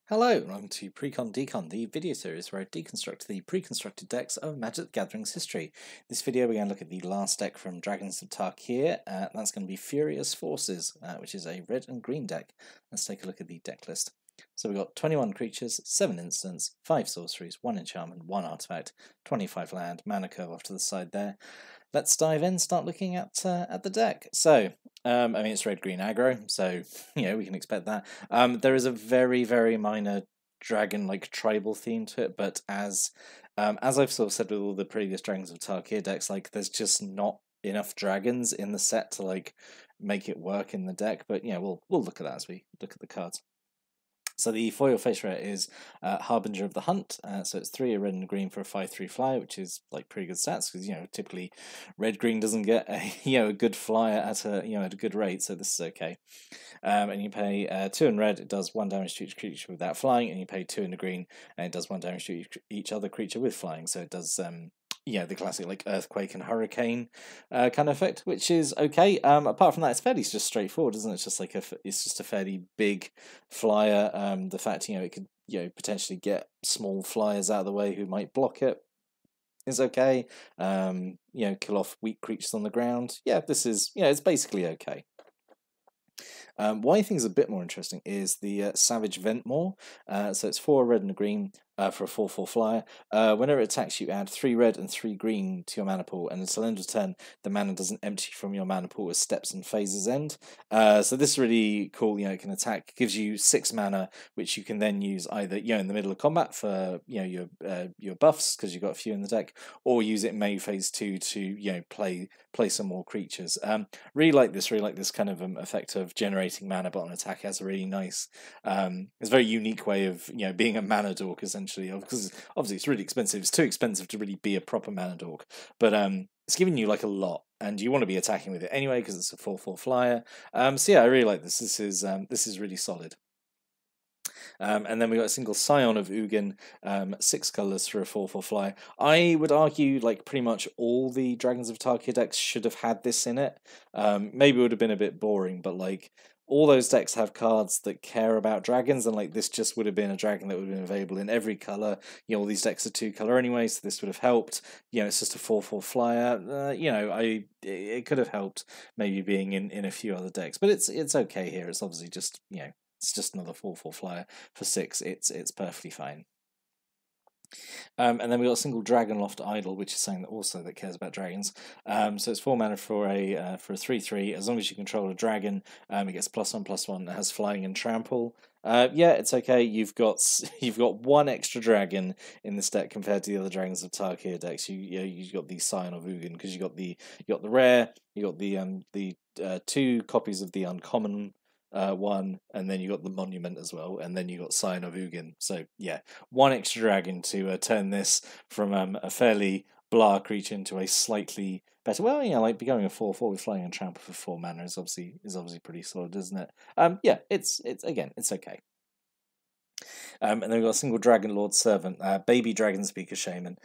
Hello, and welcome to Precon Decon, the video series where I deconstruct the pre-constructed decks of Magic the Gathering's history. This video we're going to look at the last deck from Dragons of Tarkir. That's going to be Furious Forces, which is a red and green deck. Let's take a look at the deck list. So we've got 21 creatures, 7 instants, 5 sorceries, 1 enchantment, 1 artifact, 25 land, mana curve off to the side there. Let's dive in, start looking at the deck. So, I mean, it's red-green aggro, so, we can expect that. There is a very, very minor dragon-like tribal theme to it, but as I've sort of said with all the previous Dragons of Tarkir decks, like, there's just not enough dragons in the set to, like, make it work in the deck, but, we'll look at that as we look at the cards. So the foil face rare is Harbinger of the Hunt. So it's 3 a red and a green for a 5/3 flyer, which is like pretty good stats because typically red green doesn't get a a good flyer at a good rate. So this is okay. And you pay 2 in red. It does 1 damage to each creature without flying, and you pay 2 in the green, and it does 1 damage to each other creature with flying. So it does the classic like earthquake and hurricane kind of effect, which is okay. Apart from that, it's fairly just straightforward, isn't it? It's just like it's just a fairly big flyer. The fact it could potentially get small flyers out of the way who might block it is okay. Kill off weak creatures on the ground. Yeah, this is it's basically okay. Why I think is a bit more interesting is the Savage Ventmaw. So it's 4 red and a green for a 4/4 flyer. Whenever it attacks, you add 3 red and 3 green to your mana pool, and until end of turn, the mana doesn't empty from your mana pool as steps and phases end. So this is really cool. It can attack, gives you 6 mana, which you can then use either in the middle of combat for your buffs because you've got a few in the deck, or use it in May phase 2 to play some more creatures. Really like this kind of effect of generating mana but on attack. It has a really nice, it's a very unique way of being a mana dork essentially. Because obviously it's really expensive. It's too expensive to really be a proper mana dork, but it's giving you like a lot, and you want to be attacking with it anyway because it's a 4/4 flyer. So yeah, I really like this. This is really solid. And then we got a single Scion of Ugin, 6 colors for a 4/4 flyer. I would argue like pretty much all the Dragons of Tarkir decks should have had this in it. Maybe it would have been a bit boring, but like all those decks have cards that care about dragons, and like this just would have been a dragon that would have been available in every color. All these decks are 2 color anyway, so this would have helped. It's just a 4/4 flyer. It could have helped maybe being in a few other decks, but it's okay here. It's obviously just it's just another 4/4 flyer for 6. It's perfectly fine. And then we got a single Dragonloft Idol, which is something that cares about dragons. So it's 4 mana for a 3/3. As long as you control a dragon, it gets +1/+1. It has flying and trample. Yeah, it's okay. You've got 1 extra dragon in this deck compared to the other Dragons of Tarkir decks. You got the Scion of Ugin because you got the rare. You got the 2 copies of the uncommon. 1, and then you got the Monument as well, and then you got Scion of Ugin. So yeah, 1 extra dragon to turn this from a fairly blah creature into a slightly better. Well, like becoming a 4/4 with flying and trample for 4 mana is obviously pretty solid, isn't it? Yeah, it's okay. And then we've got a single Dragon Lord Servant, Baby Dragon Speaker Shaman.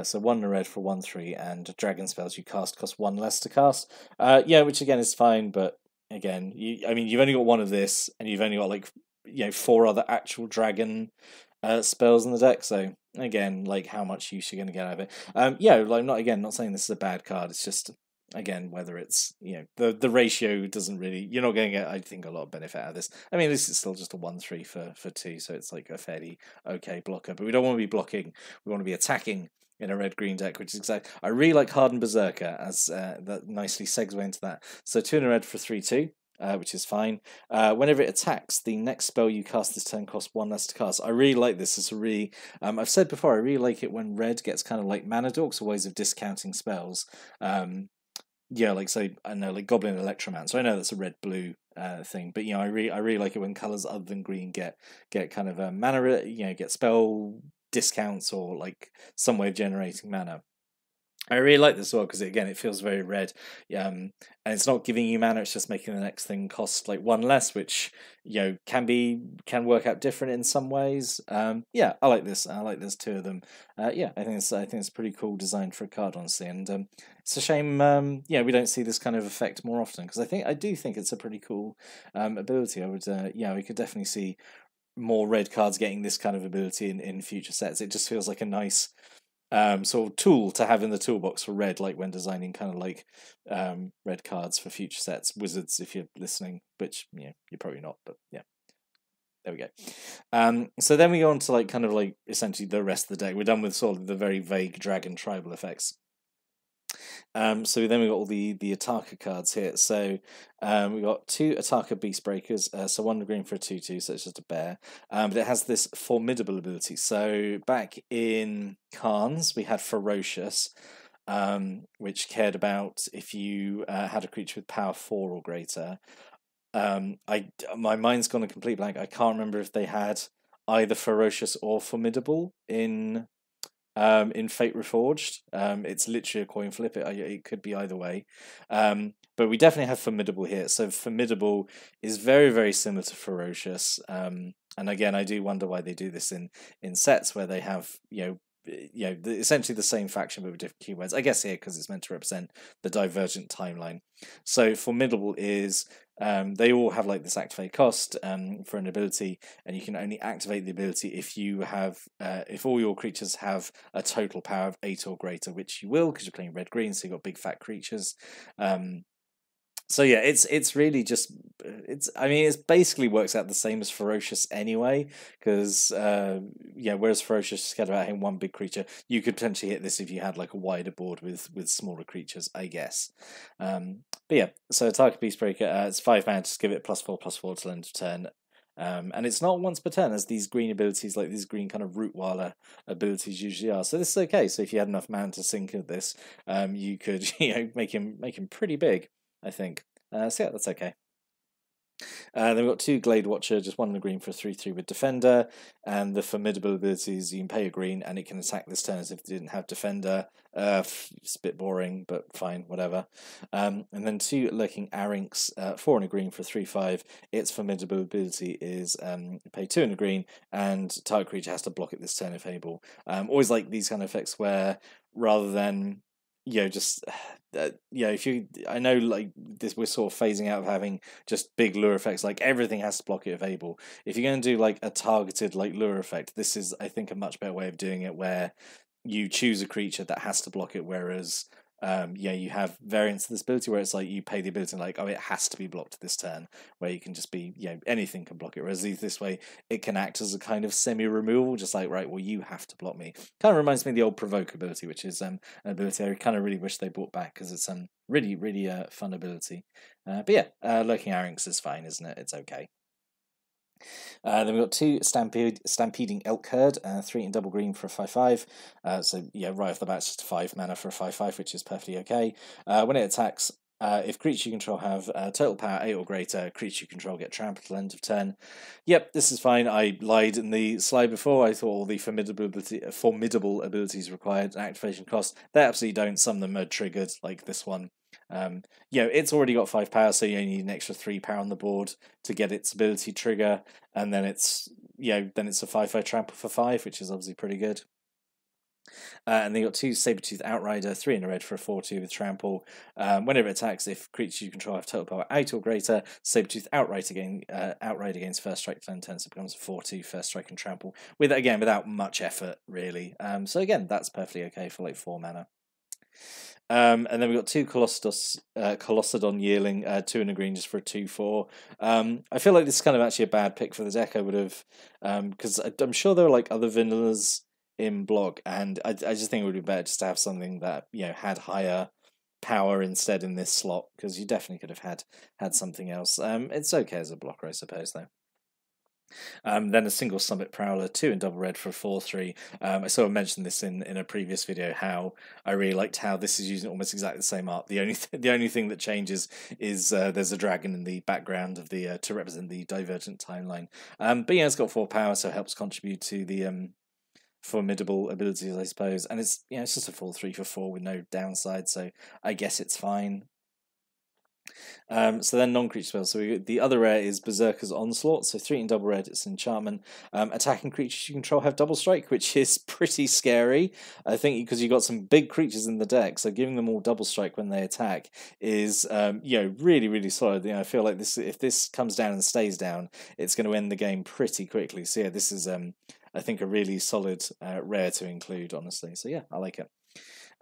So 1 in a red for 1/3, and dragon spells you cast cost 1 less to cast. Which again is fine, but again, you've only got 1 of this, and you've only got like 4 other actual dragon spells in the deck. So again, like how much use you're going to get out of it. Not saying this is a bad card. It's just again whether it's the ratio doesn't really. You're not going to get, I think, a lot of benefit out of this. I mean, this is still just a 1/3 for 2, so it's like a fairly okay blocker. But we don't want to be blocking. We want to be attacking in a red-green deck, which is exactly. I really like Hardened Berserker, as that nicely segues into that. So 2 in a red for 3/2, which is fine. Whenever it attacks, the next spell you cast this turn costs 1 less to cast. I really like this. It's a really. I've said before, I really like it when red gets kind of like mana dorks or ways of discounting spells. Like say I know like Goblin Electroman. So I know that's a red-blue thing, but I really like it when colors other than green get kind of a mana. Get spell discounts or like some way of generating mana. I really like this as well because it feels very red, and it's not giving you mana; it's just making the next thing cost like 1 less, which can work out different in some ways. I like this. I like there's 2 of them. I think it's a pretty cool design for a card, honestly, and it's a shame. We don't see this kind of effect more often because I do think it's a pretty cool ability. I would, we could definitely see more red cards getting this kind of ability in future sets. It just feels like a nice sort of tool to have in the toolbox for red, like when designing kind of like red cards for future sets. Wizards, if you're listening, which you're probably not, but yeah. There we go. So then we go on to like kind of like essentially the rest of the deck. We're done with sort of the very vague dragon tribal effects. So then we got all the Ataka cards here. So we got 2 Ataka Beast Breakers. So 1 green for a 2/2, so it's just a bear. But it has this formidable ability. So back in Khans, we had Ferocious, which cared about if you had a creature with power 4 or greater. My mind's gone a complete blank. I can't remember if they had either Ferocious or Formidable in Fate Reforged. It's literally a coin flip. It could be either way. But we definitely have Formidable here. So Formidable is very, very similar to Ferocious. And again, I do wonder why they do this in sets where they have, essentially the same faction but with different keywords. I guess here because it's meant to represent the divergent timeline. So Formidable is they all have like this activate cost for an ability, and you can only activate the ability if you have if all your creatures have a total power of 8 or greater, which you will because you're playing red green, so you've got big fat creatures. So yeah, it's really just it basically works out the same as Ferocious anyway, because whereas Ferocious is scared about hitting one big creature, you could potentially hit this if you had like a wider board with smaller creatures, I guess. But yeah, so Ataka Beastbreaker, it's 5 mana, just give it +4/+4 till end of turn. And it's not once per turn, as these green abilities, like these green kind of Rootwala abilities usually are. So this is okay. So if you had enough mana to sink at this, you could make him pretty big, I think. So yeah, that's okay. Then we've got 2 Glade Watcher, just 1 in the green for a 3/3 with Defender, and the formidable abilities, you can pay a green and it can attack this turn as if it didn't have Defender. It's a bit boring, but fine, whatever. And then 2 Lurking Arynx, 4 in a green for a 3/5. Its formidable ability is pay 2 in a green, and target creature has to block it this turn if able. Always like these kind of effects where rather than if you, I know like this, we're sort of phasing out of having just big lure effects, like everything has to block it if able. If you're going to do like a targeted like lure effect, this is, I think, a much better way of doing it, where you choose a creature that has to block it, whereas you have variants of this ability where it's like you pay the ability like, oh, it has to be blocked this turn, where you can just be, anything can block it, whereas this way it can act as a kind of semi-removal, just like, right, well, you have to block me. Kind of reminds me of the old Provoke ability, which is an ability I kind of really wish they brought back, because it's really, really fun ability. But yeah, Lurking Arynx is fine, isn't it? It's okay. Then we've got 2 Stampeding Elk Herd, 3 in double green for a 5/5. So yeah, right off the bat, it's just 5 mana for a 5/5, which is perfectly okay. When it attacks, if creatures you control have total power 8 or greater, creatures you control get trampled till end of turn. Yep, this is fine. I lied in the slide before. I thought all the formidable abilities required an activation cost. They absolutely don't. Some of them are triggered, like this one. It's already got 5 power, so you only need an extra 3 power on the board to get its ability trigger, and then it's a 5/5 trample for 5, which is obviously pretty good. And then you got 2 Sabertooth Outrider, 3 in a red for a 4/2 with trample. Whenever it attacks, if creatures you control have total power 8 or greater, Sabertooth Outrider against first strike to end turn, so it becomes a 4/2 first strike and trample. Without much effort, really. So again, that's perfectly okay for like 4 mana. And then we've got 2 Colossadon Yearling, 2 in a green just for a 2/4. I feel like this is kind of actually a bad pick for the deck. I would have, because I'm sure there are like other vanillas in block, and I just think it would be better just to have something that had higher power instead in this slot, because you definitely could have had something else. It's okay as a blocker, I suppose, though. Then a single Summit Prowler, 2 in double red for a 4/3. I sort of mentioned this in a previous video, how I really liked how this is using almost exactly the same art. The only thing that changes is there's a dragon in the background of the to represent the divergent timeline. But it's got 4 power, so it helps contribute to the formidable abilities, I suppose. And it's it's just a full 3 for 4 with no downside, so I guess it's fine. So then non-creature spells. So the other rare is Berserker's Onslaught. So 3 in double red, it's an enchantment. Attacking creatures you control have double strike, which is pretty scary. I think because you've got some big creatures in the deck, so giving them all double strike when they attack is really, really solid. I feel like this, if this comes down and stays down, it's going to end the game pretty quickly. So yeah, this is I think a really solid rare to include, honestly. So yeah, I like it.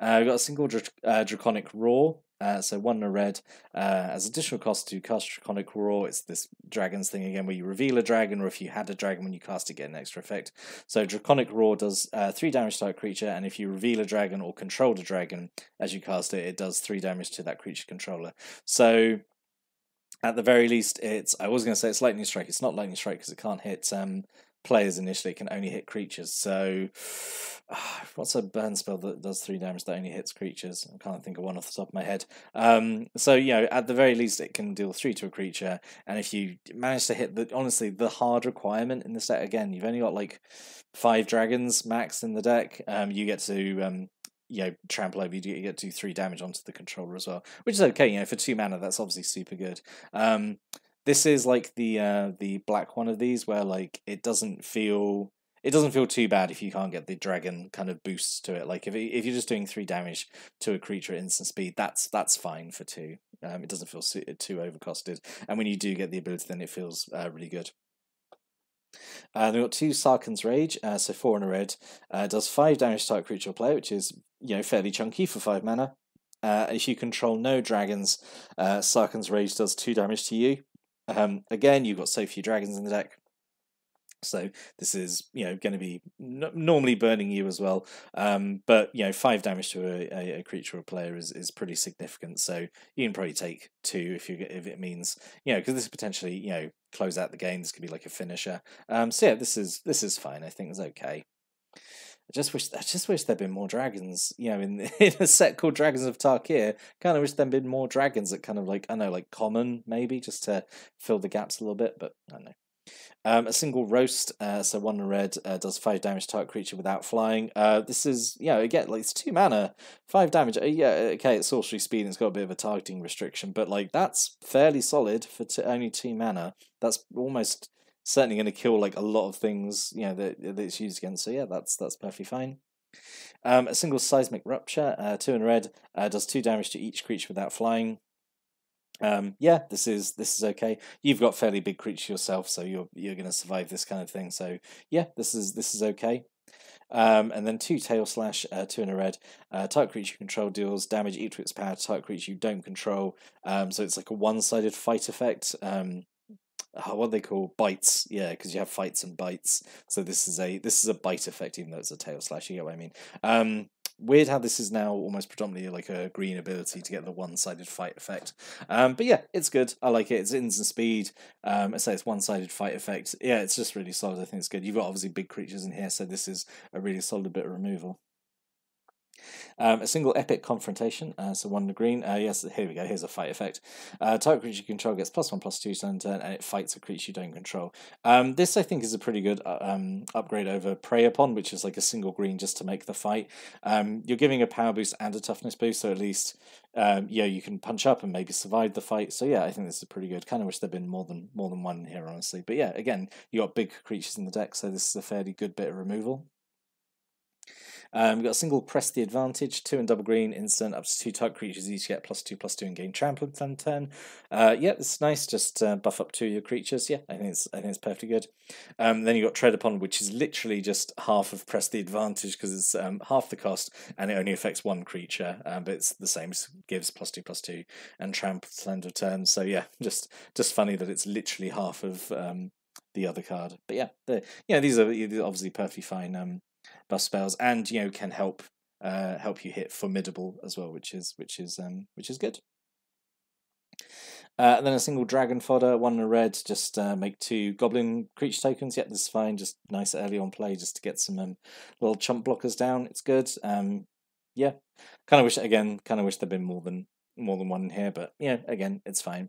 We've got a single Draconic Roar. So 1 in a red. As additional cost to cast Draconic Roar, it's this dragons thing again where you reveal a dragon, or if you had a dragon when you cast it, get an extra effect. So Draconic Roar does 3 damage to that creature, and if you reveal a dragon or control a dragon as you cast it, it does 3 damage to that creature controller. So at the very least, I was going to say it's Lightning Strike. It's not Lightning Strike because it can't hit players initially. It can only hit creatures. So what's a burn spell that does 3 damage that only hits creatures? I can't think of one off the top of my head. So at the very least, it can deal 3 to a creature. And if you manage to hit honestly the hard requirement in this deck, again, you've only got like 5 dragons max in the deck. You get to trample over, you get to do 3 damage onto the controller as well, which is okay. For 2 mana, that's obviously super good. This is like the black one of these where like it doesn't feel too bad if you can't get the dragon kind of boosts to it. Like if you're just doing 3 damage to a creature at instant speed, that's fine for 2. It doesn't feel too overcosted, and when you do get the ability, then it feels really good. Then we've got 2 Sarkhan's Rage, so 4 in a red. Does 5 damage to target creature or player, which is fairly chunky for 5 mana. If you control no dragons, Sarkhan's Rage does 2 damage to you. Again, you've got so few dragons in the deck, so this is going to be normally burning you as well. But 5 damage to a creature or player is pretty significant. So you can probably take 2 if it means because this potentially close out the game. This could be like a finisher. So yeah, this is fine. I think it's okay. I just wish there'd been more dragons, in a set called Dragons of Tarkir. Kind of wish there'd been more dragons that kind of like common maybe just to fill the gaps a little bit, but I don't know. A single roast, so 1 in red, does 5 damage to target creature without flying. This is again like it's 2 mana, 5 damage. Okay, it's sorcery speed and it's got a bit of a targeting restriction, but like that's fairly solid for only 2 mana. That's almost certainly going to kill like a lot of things that it's used against. So yeah, that's perfectly fine. A single Seismic Rupture, 2 in red, does 2 damage to each creature without flying. Yeah, this is okay. You've got fairly big creatures yourself, so you're going to survive this kind of thing. So yeah, this is okay. And then 2 Tail Slash, 2 in a red. Target creature you control deals damage equal to its power to target creature you don't control. So it's like a one-sided fight effect. What they call bites, because you have fights and bites. So this is a bite effect, even though it's a tail slash. You get what I mean? Weird how this is now almost predominantly like a green ability to get the one-sided fight effect. But yeah, it's good. I like it. It's instant speed. I say it's one-sided fight effect. Yeah, it's just really solid. I think it's good. You've got obviously big creatures in here, so this is a really solid bit of removal. A single epic confrontation, so 1 in the green. Yes, here we go. Here's a fight effect. Target creature you control gets +1/+2 turn, and it fights a creature you don't control. This I think is a pretty good upgrade over Prey Upon, which is like a single green just to make the fight. You're giving a power boost and a toughness boost, so at least you can punch up and maybe survive the fight. So yeah, I think this is pretty good. Kind of wish there'd been more than one in here, honestly. But yeah, again, you got big creatures in the deck, so this is a fairly good bit of removal. We've got a single Press the Advantage, 2 in double green, instant, up to 2 target creatures each get +2/+2 and gain trample on turn. Yeah, it's nice, just buff up 2 of your creatures. Yeah, I think it's perfectly good. Then you've got Tread Upon, which is literally just half of Press the Advantage because it's half the cost and it only affects 1 creature, but it's the same, gives +2/+2 and trample end of turn. So yeah, just funny that it's literally half of the other card. But yeah, these are obviously perfectly fine buff spells, and can help you hit formidable as well, which is good. And then a single dragon fodder, 1 in a red, just make 2 goblin creature tokens. Yeah, this is fine, just nice early on play, just to get some little chump blockers down. It's good. Yeah, kind of wish there'd been more than 1 in here, but yeah, again, it's fine.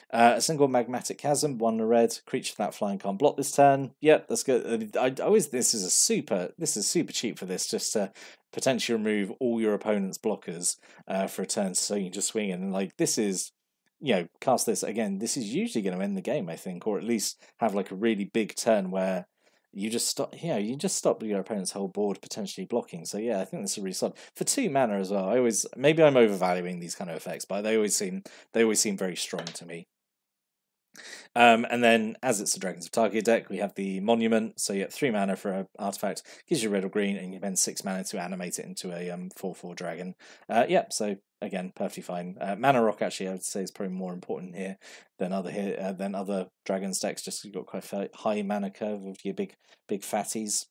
A single Magmatic Chasm, 1 in a red, creature without flying can't block this turn. Yep, that's good. This is super cheap for this, just to potentially remove all your opponent's blockers for a turn, so you can just swing in. And like this is cast this again, this is usually going to end the game, I think, or at least have like a really big turn where you just stop. You just stop your opponent's whole board potentially blocking. So yeah, I think this is really solid for 2 mana as well. Maybe I'm overvaluing these kind of effects, but they always seem very strong to me. And then, as it's a Dragons of Tarkir deck, we have the Monument. So you get 3 mana for an artifact, gives you red or green, and you spend 6 mana to animate it into a 4/4 dragon. So again, perfectly fine. Mana Rock, actually, I would say is probably more important here than other Dragons decks, just because you've got quite a high mana curve with your big fatties.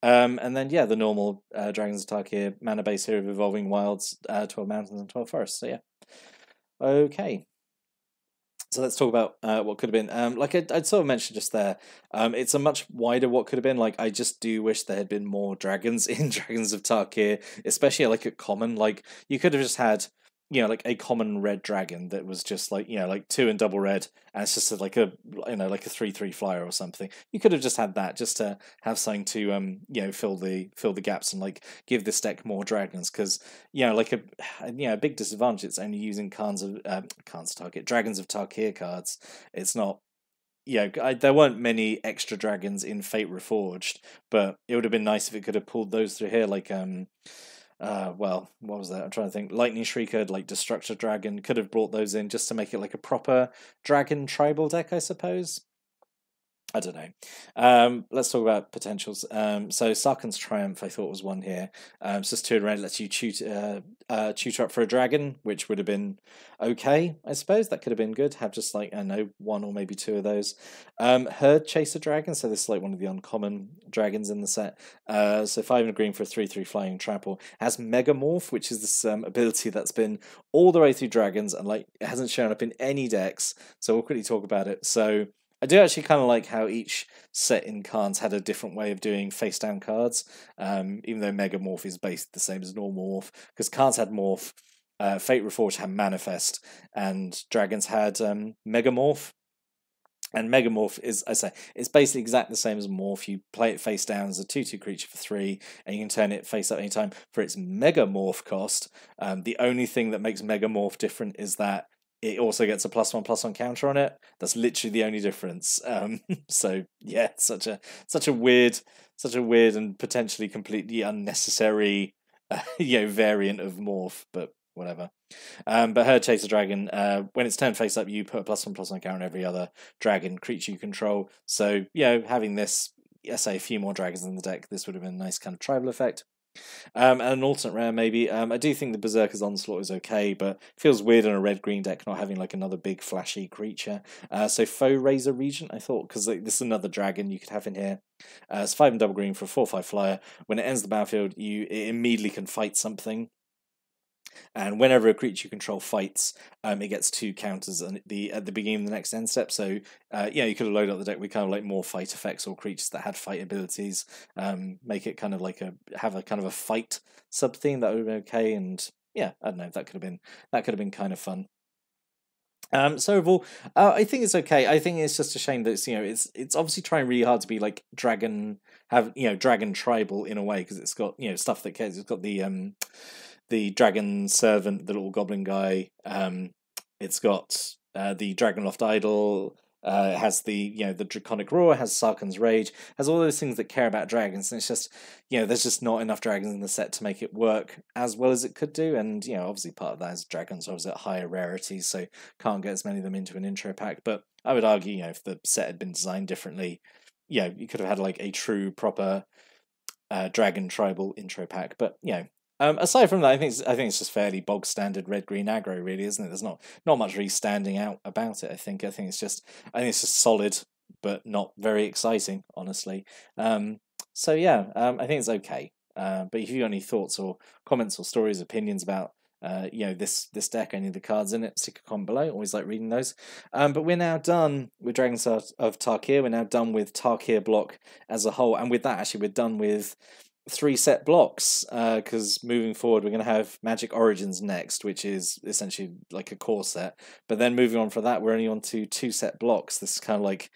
And then, the normal Dragons of Tarkir mana base here of Evolving Wilds, 12 mountains and 12 forests. So yeah. Okay. So let's talk about what could have been. Like I'd sort of mentioned just there, it's a much wider what could have been. Like I just do wish there had been more dragons in Dragons of Tarkir, especially like at common. Like you could have just had, like a common red dragon that was just like, like 2 and double red, and it's just like a 3/3 flyer or something. You could have just had that just to have something to fill the gaps and like give this deck more dragons, because like a big disadvantage, it's only using Dragons of Tarkir cards. It's not. There weren't many extra dragons in Fate Reforged, but it would have been nice if it could have pulled those through here, like what was that? I'm trying to think. Lightning Shrieker, like Destructor Dragon, could have brought those in just to make it like a proper dragon tribal deck, I suppose. I don't know. Let's talk about potentials. So Sarkhan's Triumph, I thought, was one here. It's just 2 red, lets you tutor up for a dragon, which would have been okay, I suppose. That could have been good. Have just like, I don't know, 1 or maybe 2 of those. Herd Chaser Dragon, so this is like one of the uncommon dragons in the set. So 5 and a green for a 3/3 flying trample. Has Megamorph, which is this ability that's been all the way through dragons and like it hasn't shown up in any decks. So we'll quickly talk about it. So I do actually kind of like how each set in Khans had a different way of doing face down cards, even though Megamorph is basically the same as normal Morph, because Khans had Morph, Fate Reforged had Manifest, and Dragons had Megamorph. And Megamorph is, it's basically exactly the same as Morph. You play it face down as a 2/2 creature for 3, and you can turn it face up anytime for its Megamorph cost. The only thing that makes Megamorph different is that it also gets a +1/+1 counter on it. That's literally the only difference. So yeah, such a weird and potentially completely unnecessary, variant of Morph, but whatever. But Herd Chaser Dragon, when it's turned face up, you put a +1/+1 counter on every other dragon creature you control. So having this, a few more dragons in the deck, this would have been a nice kind of tribal effect. And an alternate rare, maybe. I do think the Berserker's Onslaught is okay, but feels weird in a red-green deck not having like another big flashy creature. So Foe Razor Regent, I thought, because like, this is another dragon you could have in here. It's 5 and double green for a 4/5 flyer. When it ends the battlefield, it immediately can fight something. And whenever a creature you control fights, it gets 2 counters at the beginning of the next end step. So you could have loaded up the deck with kind of like more fight effects or creatures that had fight abilities. Make it kind of like have a kind of a fight sub theme that would have been okay. And I don't know, that could have been kind of fun. So overall, I think it's okay. I think it's just a shame that it's obviously trying really hard to be like dragon tribal in a way, because it's got stuff that cares. It's got the dragon servant, the little goblin guy. It's got the Dragonloft Idol. It has the Draconic Roar. It has Sarkhan's Rage. It has all those things that care about dragons, and it's just there's just not enough dragons in the set to make it work as well as it could do. And obviously part of that is dragons are at higher rarities, so can't get as many of them into an intro pack. But I would argue if the set had been designed differently, you could have had like a true proper dragon tribal intro pack. But aside from that, I think it's just fairly bog standard red green aggro, really, isn't it? There's not much really standing out about it. I think it's just solid, but not very exciting, honestly. So I think it's okay. But if you've got any thoughts or comments or stories, opinions about this deck, any of the cards in it, stick a comment below. Always like reading those. But we're now done with Dragons of Tarkir. We're now done with Tarkir block as a whole, and with that, actually, we're done with 3 set blocks, because moving forward we're going to have Magic Origins next, which is essentially like a core set, but then moving on from that we're only on to 2 set blocks. This is kind of like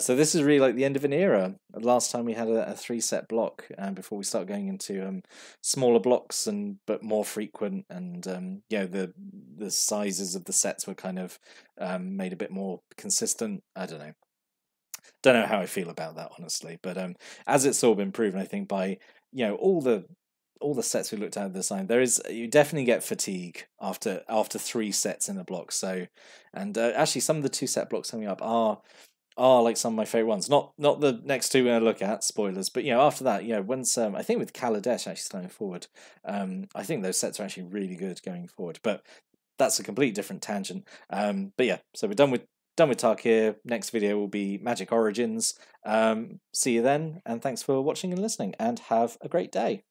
so this is really like the end of an era. Last time we had a 3 set block, before we start going into smaller blocks and but more frequent, and the sizes of the sets were kind of made a bit more consistent. I don't know how I feel about that, honestly, but as it's all been proven, I think by all the sets we looked at this time, you definitely get fatigue after 3 sets in a block. So, and actually, some of the 2 set blocks coming up are like some of my favorite ones. Not the next 2 we're going to look at, spoilers, but after that, once I think with Kaladesh actually going forward, I think those sets are actually really good going forward. But that's a complete different tangent. But yeah, so we're done with Tarkir. Next video will be Magic Origins. See you then, and thanks for watching and listening, and have a great day.